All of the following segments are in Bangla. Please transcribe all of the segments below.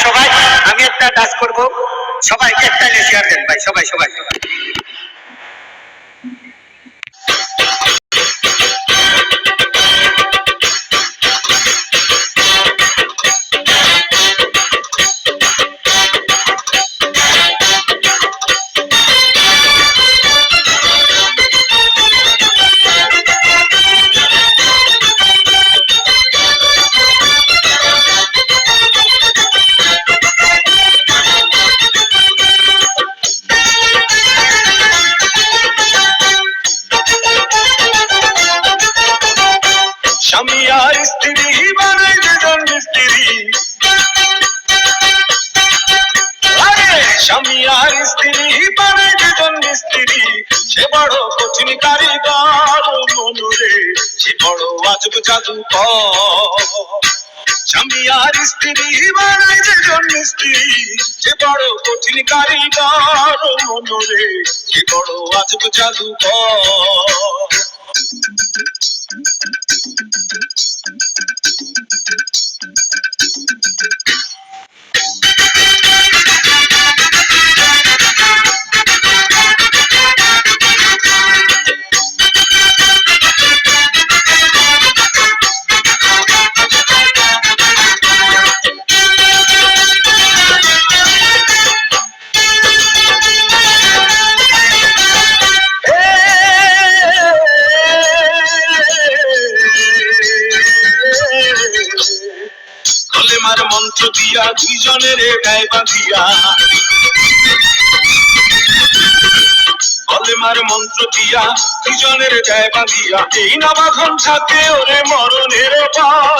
সবাই আমি একটা ডান্স করব, সবাইকে একটা শেয়ার দেন ভাই, সবাই সবাই স্বামী আর স্ত্রী বানাই দুজন মিস্ত্রি, স্বামী আর স্ত্রী বানাই দুজন মিস্ত্রি, সে বড় কঠিন কারিগর মনুরে, সে বড় আজব জাদুকর। স্বামী আর স্ত্রী বানাই দুজন মিস্ত্রি, সে বড় কঠিন কারিগর মনুরে, সে বড় আজব জাদুকর। কলেমার মন্ত্র দিয়া দুইজনের গায়ে বাঁধিয়া, কলেমার মন্ত্র দিয়া দুইজনের গায়ে বাঁধিয়া, এই না বাঁধন থাকে ওরে মরণের পর,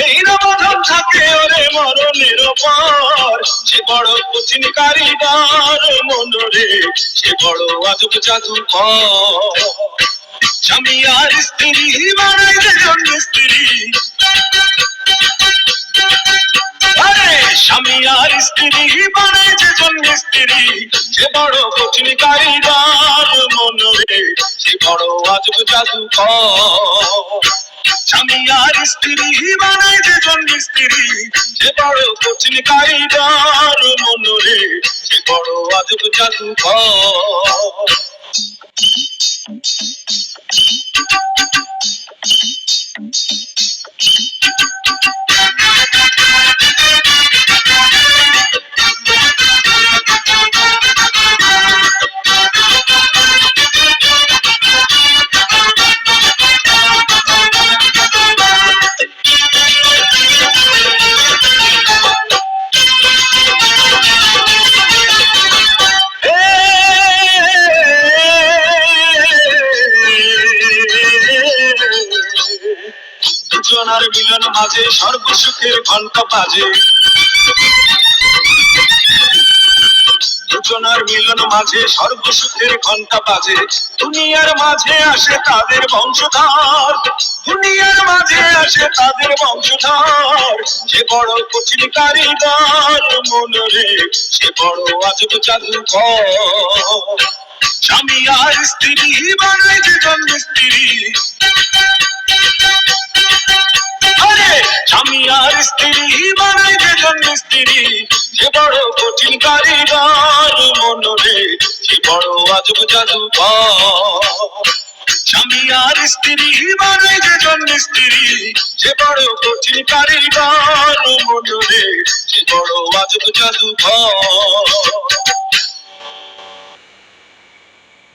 এই না বাঁধন থাকে ওরে মরণের পর, সে বড় কঠিন কারিগর মনরে, সে বড় আজব জাদুকর। স্বামী আর স্ত্রী বানাই দুজন মিস্ত্রি, স্বামী আর স্ত্রী বানাই দুজন মিস্ত্রি, সে বড় কঠিন কারিগর মনরে, সে বড় আজব জাদুকর। স্বামী আর স্ত্রী বানাই দুজন মিস্ত্রি, সে বড় কঠিন কারিগর মনরে, সে বড় আজব জাদুকর। দুজনার মিলন মাঝে সর্বসুখের ঘন্টা বাজে, দুজনার মিলন মাঝে সর্বসুখের ঘন্টা বাজে, দুনিয়ার মাঝে আসে তাদের বংশধর, দুনিয়ার মাঝে আসে তাদের বংশধর, সে বড় কঠিন কারিগর মনরে, সে বড় আজব জাদুকর। স্বামী আর স্ত্রী বানাই দুজন মিস্ত্রি, স্বামী আর স্ত্রী বানাই দুজন মিস্ত্রি, সে বড় কঠিন কারিগর মনরে, সে বড় আজব জাদুকর। স্বামী আর স্ত্রী বানাই দুজন মিস্ত্রি, সে বড় কঠিন কারিগর মনরে, সে বড় আজব জাদুকর।